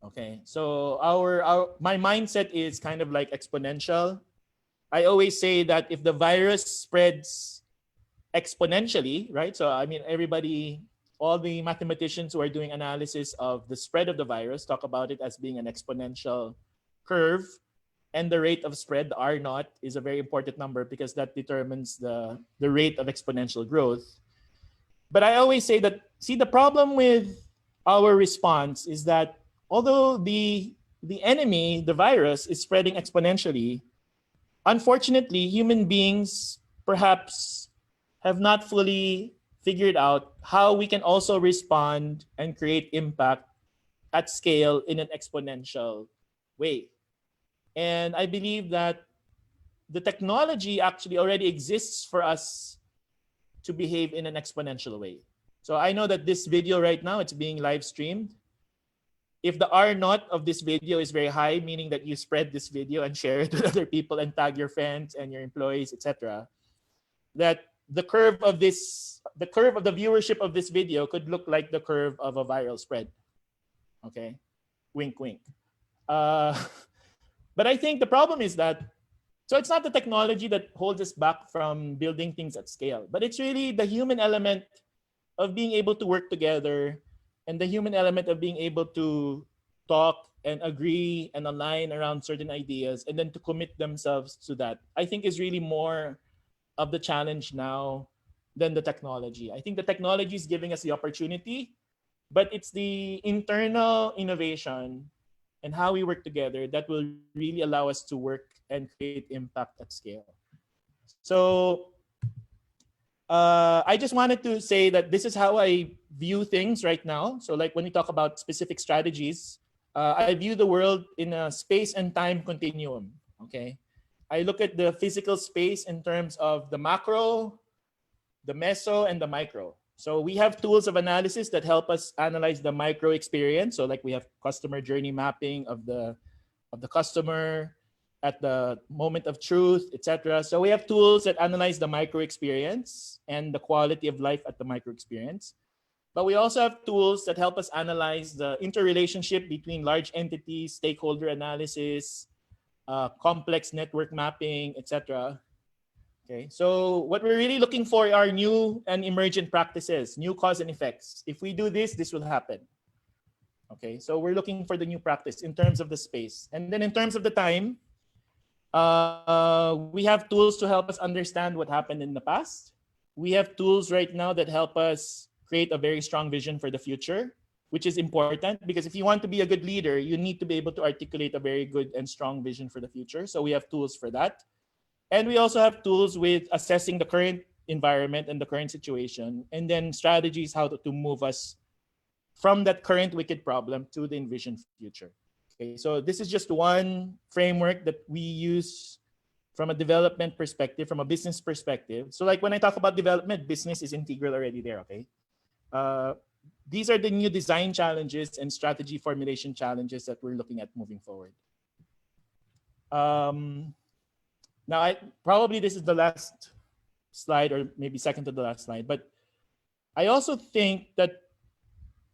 Okay, so my mindset is kind of like exponential. I always say that if the virus spreads exponentially, right? So I mean, all the mathematicians who are doing analysis of the spread of the virus talk about it as being an exponential curve, and the rate of spread, the R naught, is a very important number because that determines the rate of exponential growth. But I always say that, see, the problem with our response is that although the enemy, the virus, is spreading exponentially, unfortunately, human beings perhaps have not fully figured out how we can also respond and create impact at scale in an exponential way. And I believe that the technology actually already exists for us to behave in an exponential way. So I know that this video right now, it's being live streamed. If the R naught of this video is very high, meaning that you spread this video and share it with other people and tag your friends and your employees, etc., that the curve of the viewership of this video could look like the curve of a viral spread. Okay, wink, wink. But I think the problem is that, so it's not the technology that holds us back from building things at scale, but it's really the human element of being able to work together and the human element of being able to talk and agree and align around certain ideas and then to commit themselves to that, I think is really more of the challenge now than the technology. I think the technology is giving us the opportunity, but it's the internal innovation and how we work together that will really allow us to work and create impact at scale. So I just wanted to say that this is how I view things right now. So like when we talk about specific strategies, I view the world in a space and time continuum, okay? I look at the physical space in terms of the macro, the meso, and the micro. So we have tools of analysis that help us analyze the micro experience. So like we have customer journey mapping of the customer at the moment of truth, etc. So we have tools that analyze the micro experience and the quality of life at the micro experience. But we also have tools that help us analyze the interrelationship between large entities, stakeholder analysis, complex network mapping, etc. Okay, so what we're really looking for are new and emergent practices, new cause and effects. If we do this, this will happen. Okay, so we're looking for the new practice in terms of the space. And then in terms of the time, we have tools to help us understand what happened in the past. We have tools right now that help us create a very strong vision for the future, which is important because if you want to be a good leader, you need to be able to articulate a very good and strong vision for the future. So we have tools for that. And we also have tools with assessing the current environment and the current situation, and then strategies how to move us from that current wicked problem to the envisioned future. Okay, so this is just one framework that we use from a development perspective, from a business perspective. So like when I talk about development, business is integral already there, okay? These are the new design challenges and strategy formulation challenges that we're looking at moving forward. Now, probably this is the last slide, or maybe second to the last slide, but I also think that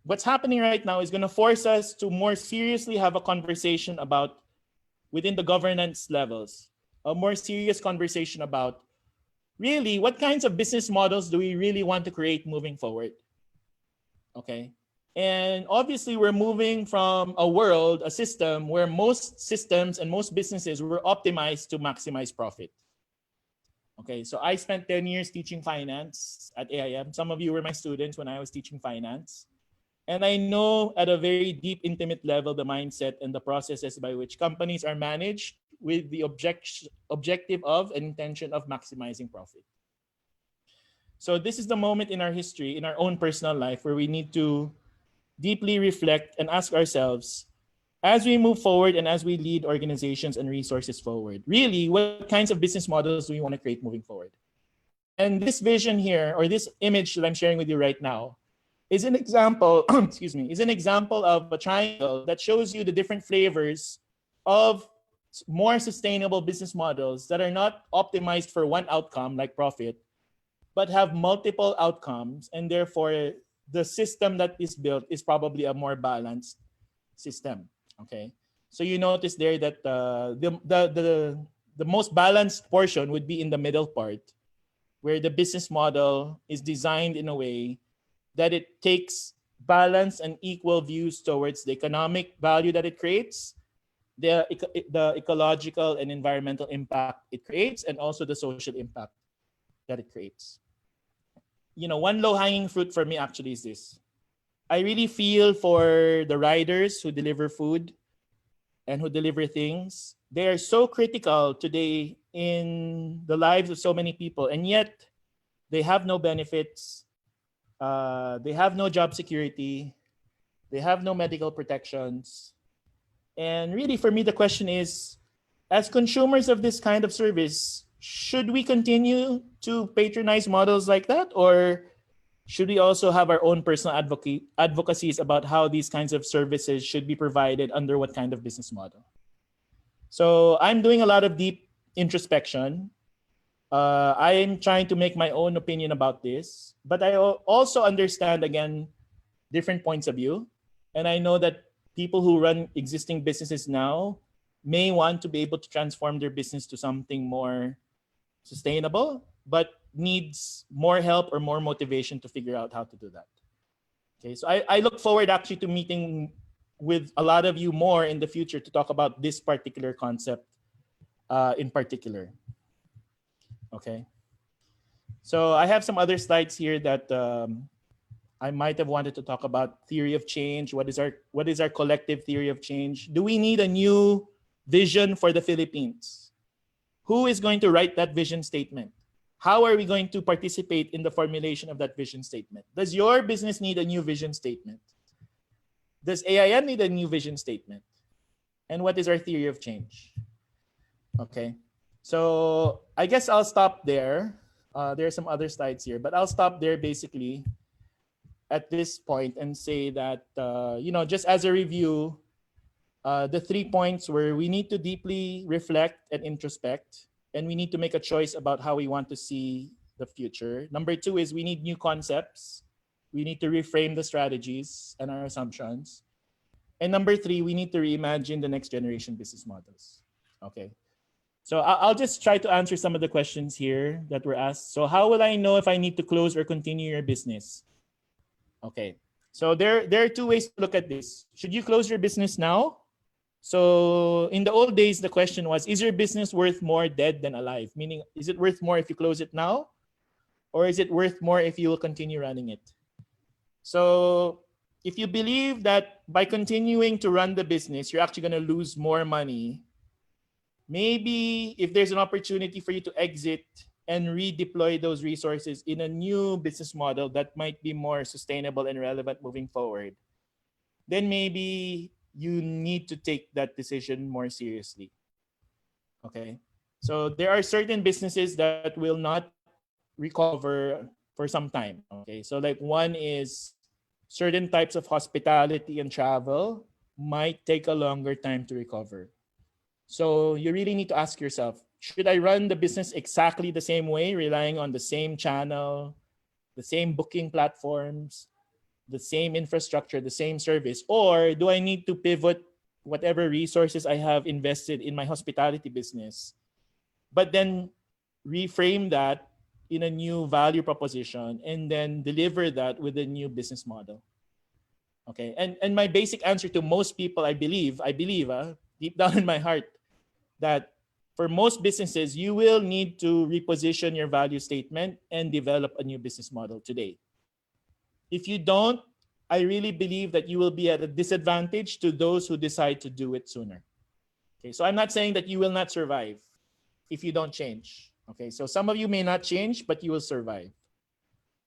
what's happening right now is going to force us to more seriously have a conversation about, within the governance levels, a more serious conversation about really what kinds of business models do we really want to create moving forward. Okay. And obviously we're moving from a world, a system where most systems and most businesses were optimized to maximize profit. Okay, so I spent 10 years teaching finance at AIM. Some of you were my students when I was teaching finance. And I know at a very deep, intimate level, the mindset and the processes by which companies are managed with the objective of and intention of maximizing profit. So this is the moment in our history, in our own personal life, where we need to deeply reflect and ask ourselves, as we move forward and as we lead organizations and resources forward, really, what kinds of business models do we want to create moving forward? And this vision here, or this image that I'm sharing with you right now, is an example, excuse me, is an example of a triangle that shows you the different flavors of more sustainable business models that are not optimized for one outcome like profit, but have multiple outcomes, and therefore the system that is built is probably a more balanced system. Okay, so you notice there that the most balanced portion would be in the middle part, where the business model is designed in a way that it takes balanced and equal views towards the economic value that it creates, the ecological and environmental impact it creates, and also the social impact that it creates. You know, one low-hanging fruit for me actually is this. I really feel for the riders who deliver food and who deliver things. They are so critical today in the lives of so many people, and yet they have no benefits. They have no job security. They have no medical protections. And really, for me, the question is, as consumers of this kind of service, should we continue to patronize models like that? Or should we also have our own personal advocacies about how these kinds of services should be provided under what kind of business model? So I'm doing a lot of deep introspection. I'm trying to make my own opinion about this, but I also understand, again, different points of view. And I know that people who run existing businesses now may want to be able to transform their business to something more sustainable, but needs more help or more motivation to figure out how to do that. Okay, so I look forward actually to meeting with a lot of you more in the future to talk about this particular concept in particular. Okay, so I have some other slides here that I might have wanted to talk about. Theory of change. What is our collective theory of change? Do we need a new vision for the Philippines? Who is going to write that vision statement? How are we going to participate in the formulation of that vision statement? Does your business need a new vision statement? Does AIM need a new vision statement? And what is our theory of change? Okay, so I guess I'll stop there. There are some other slides here, but I'll stop there basically at this point and say that, just as a review, the 3 points were we need to deeply reflect and introspect, and we need to make a choice about how we want to see the future. Number 2 is we need new concepts. We need to reframe the strategies and our assumptions. And number 3, we need to reimagine the next generation business models. Okay. So I'll just try to answer some of the questions here that were asked. So how will I know if I need to close or continue your business? Okay. So there are 2 ways to look at this. Should you close your business now? So in the old days, the question was, is your business worth more dead than alive? Meaning, is it worth more if you close it now? Or is it worth more if you will continue running it? So if you believe that by continuing to run the business, you're actually going to lose more money, maybe if there's an opportunity for you to exit and redeploy those resources in a new business model that might be more sustainable and relevant moving forward, then maybe you need to take that decision more seriously. Okay. So there are certain businesses that will not recover for some time. Okay. So like one is certain types of hospitality and travel might take a longer time to recover. So you really need to ask yourself, should I run the business exactly the same way, relying on the same channel, the same booking platforms, the same infrastructure, the same service? Or do I need to pivot whatever resources I have invested in my hospitality business, but then reframe that in a new value proposition and then deliver that with a new business model? Okay. And my basic answer to most people, I believe, deep down in my heart, that for most businesses, you will need to reposition your value statement and develop a new business model today. If you don't, I really believe that you will be at a disadvantage to those who decide to do it sooner. Okay, so I'm not saying that you will not survive if you don't change. Okay, so some of you may not change, but you will survive.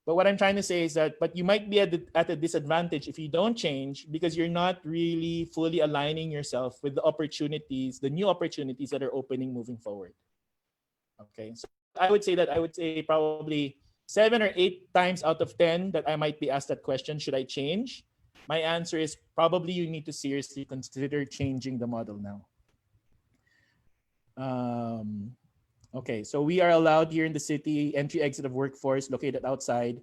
But what I'm trying to say is that, but you might be at a disadvantage if you don't change, because you're not really fully aligning yourself with the opportunities, the new opportunities that are opening moving forward. Okay, so I would say probably 7 or 8 times out of 10 that I might be asked that question, should I change? My answer is probably you need to seriously consider changing the model now. Okay, so we are allowed here in the city, entry exit of workforce located outside.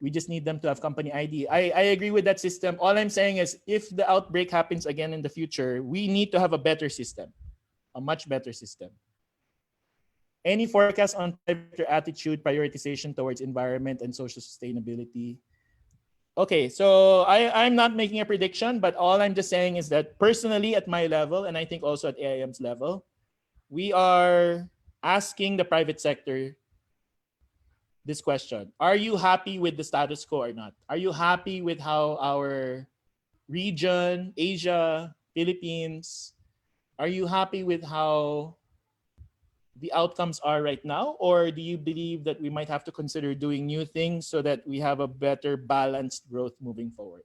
We just need them to have company ID. I agree with that system. All I'm saying is if the outbreak happens again in the future, we need to have a better system, a much better system. Any forecast on private attitude, prioritization towards environment and social sustainability? Okay, so I'm not making a prediction, but all I'm just saying is that personally at my level, and I think also at AIM's level, we are asking the private sector this question. Are you happy with the status quo or not? Are you happy with how our region, Asia, Philippines, are you happy with how the outcomes are right now? Or do you believe that we might have to consider doing new things so that we have a better balanced growth moving forward?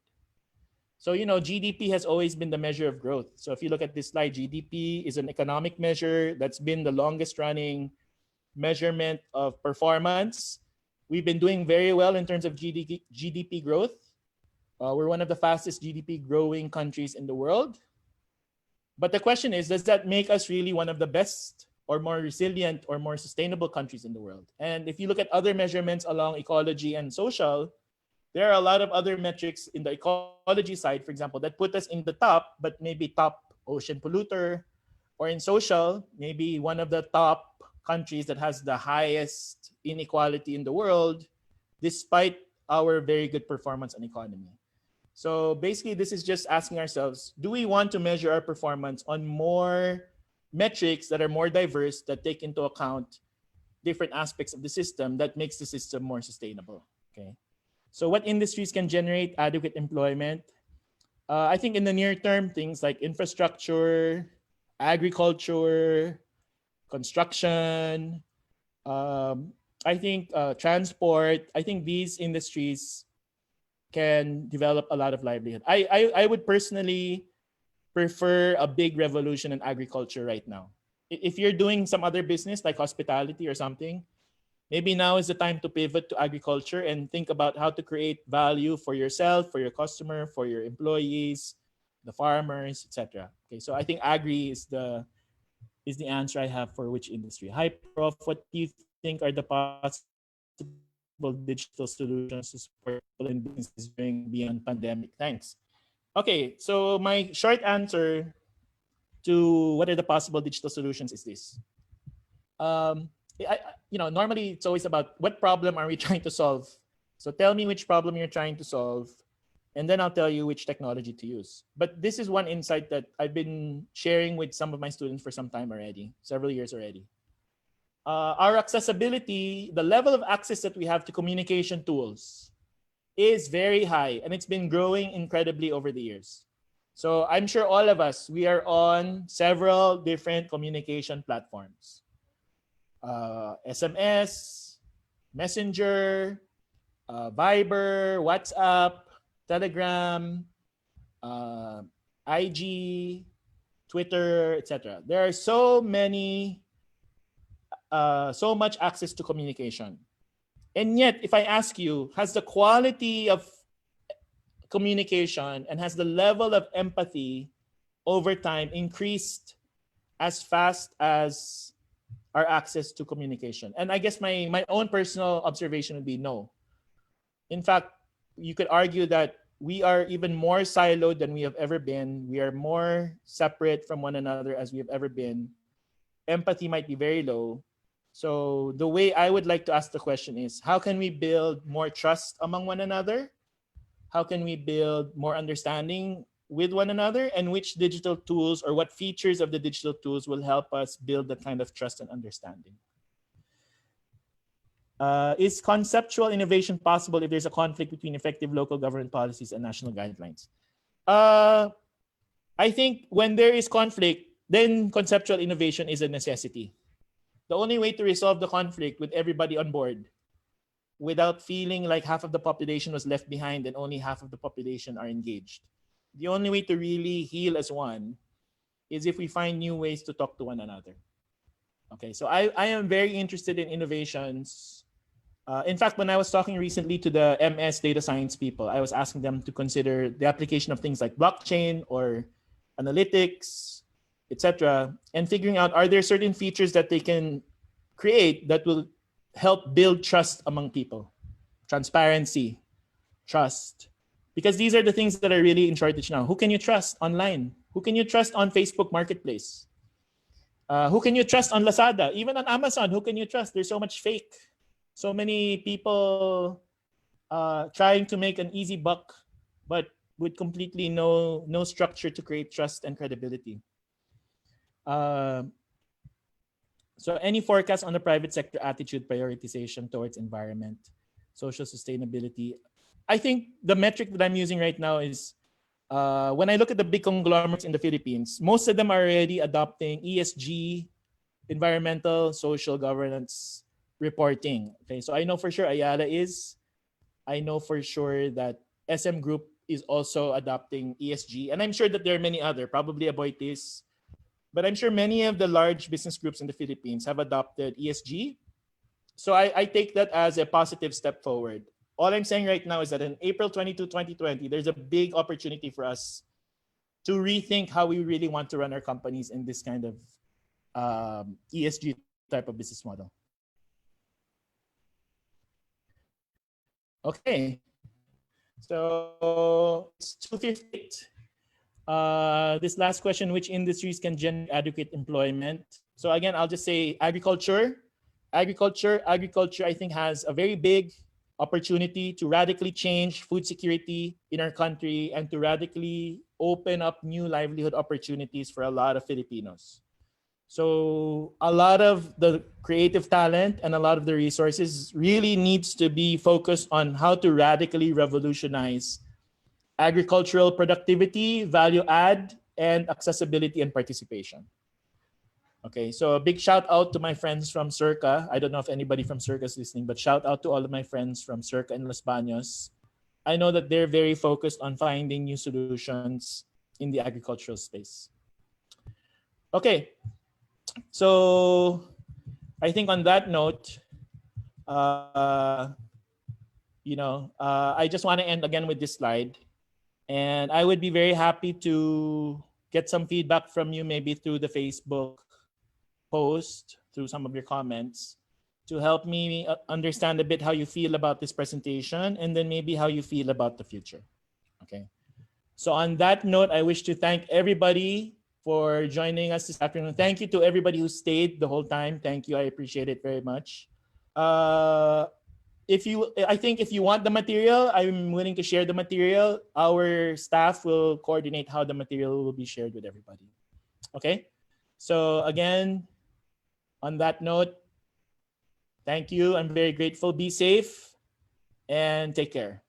So, GDP has always been the measure of growth. So if you look at this slide, GDP is an economic measure that's been the longest running measurement of performance. We've been doing very well in terms of GDP growth. We're one of the fastest GDP growing countries in the world. But the question is, does that make us really one of the best or more resilient or more sustainable countries in the world? And if you look at other measurements along ecology and social, there are a lot of other metrics in the ecology side, for example, that put us in the top, but maybe top ocean polluter, or in social, maybe one of the top countries that has the highest inequality in the world, despite our very good performance on economy. So basically, this is just asking ourselves, do we want to measure our performance on more metrics that are more diverse, that take into account different aspects of the system that makes the system more sustainable? Okay. So what industries can generate adequate employment? I think in the near term, things like infrastructure, agriculture, construction, I think transport, I think these industries can develop a lot of livelihood. I would personally prefer a big revolution in agriculture right now. If you're doing some other business like hospitality or something, maybe now is the time to pivot to agriculture and think about how to create value for yourself, for your customer, for your employees, the farmers, etc. Okay, so I think agri is the answer I have for which industry. Hi, Prof. What do you think are the possible digital solutions to support people in businesses during beyond pandemic? Thanks. Okay, so my short answer to what are the possible digital solutions is this. Normally it's always about what problem are we trying to solve. So tell me which problem you're trying to solve, and then I'll tell you which technology to use. But this is one insight that I've been sharing with some of my students for some time already, several years already. Our accessibility, the level of access that we have to communication tools is very high, and it's been growing incredibly over the years. So I'm sure all of us, we are on several different communication platforms. SMS, Messenger, Viber, WhatsApp, Telegram, IG, Twitter, etc. There are so much access to communication. And yet, if I ask you, has the quality of communication and has the level of empathy over time increased as fast as our access to communication? And I guess my own personal observation would be no. In fact, you could argue that we are even more siloed than we have ever been. We are more separate from one another as we have ever been. Empathy might be very low. So the way I would like to ask the question is, how can we build more trust among one another? How can we build more understanding with one another? And which digital tools or what features of the digital tools will help us build that kind of trust and understanding? Is conceptual innovation possible if there's a conflict between effective local government policies and national guidelines? I think when there is conflict, then conceptual innovation is a necessity. The only way to resolve the conflict with everybody on board without feeling like half of the population was left behind and only half of the population are engaged. The only way to really heal as one is if we find new ways to talk to one another. Okay, so I am very interested in innovations. In fact, when I was talking recently to the MS data science people, I was asking them to consider the application of things like blockchain or analytics, etc., and figuring out, are there certain features that they can create that will help build trust among people? Transparency, trust. Because these are the things that are really in shortage now. Who can you trust online? Who can you trust on Facebook Marketplace? Who can you trust on Lazada? Even on Amazon, who can you trust? There's so much fake. So many people trying to make an easy buck, but with completely no structure to create trust and credibility. So any forecast on the private sector attitude prioritization towards environment, social sustainability? I think the metric that I'm using right now is when I look at the big conglomerates in the Philippines, most of them are already adopting ESG, environmental, social governance reporting. Okay, so I know for sure Ayala is. I know for sure that SM Group is also adopting ESG. And I'm sure that there are many other, probably Aboitiz. But I'm sure many of the large business groups in the Philippines have adopted ESG. So I take that as a positive step forward. All I'm saying right now is that in April 22, 2020, there's a big opportunity for us to rethink how we really want to run our companies in this kind of ESG type of business model. Okay, so it's 2:58. This last question, which industries can generate adequate employment? So again, I'll just say agriculture. Agriculture, I think, has a very big opportunity to radically change food security in our country and to radically open up new livelihood opportunities for a lot of Filipinos. So a lot of the creative talent and a lot of the resources really needs to be focused on how to radically revolutionize agricultural productivity, value add, and accessibility and participation. Okay, so a big shout out to my friends from Circa. I don't know if anybody from Circa is listening, but shout out to all of my friends from Circa and Los Baños. I know that they're very focused on finding new solutions in the agricultural space. Okay, so I think on that note, I just want to end again with this slide. And I would be very happy to get some feedback from you, maybe through the Facebook post, through some of your comments, to help me understand a bit how you feel about this presentation and then maybe how you feel about the future. Okay. So on that note, I wish to thank everybody for joining us this afternoon. Thank you to everybody who stayed the whole time. Thank you. I appreciate it very much. I think if you want the material, I'm willing to share the material. Our staff will coordinate how the material will be shared with everybody. Okay. So again, on that note, thank you. I'm very grateful. Be safe and take care.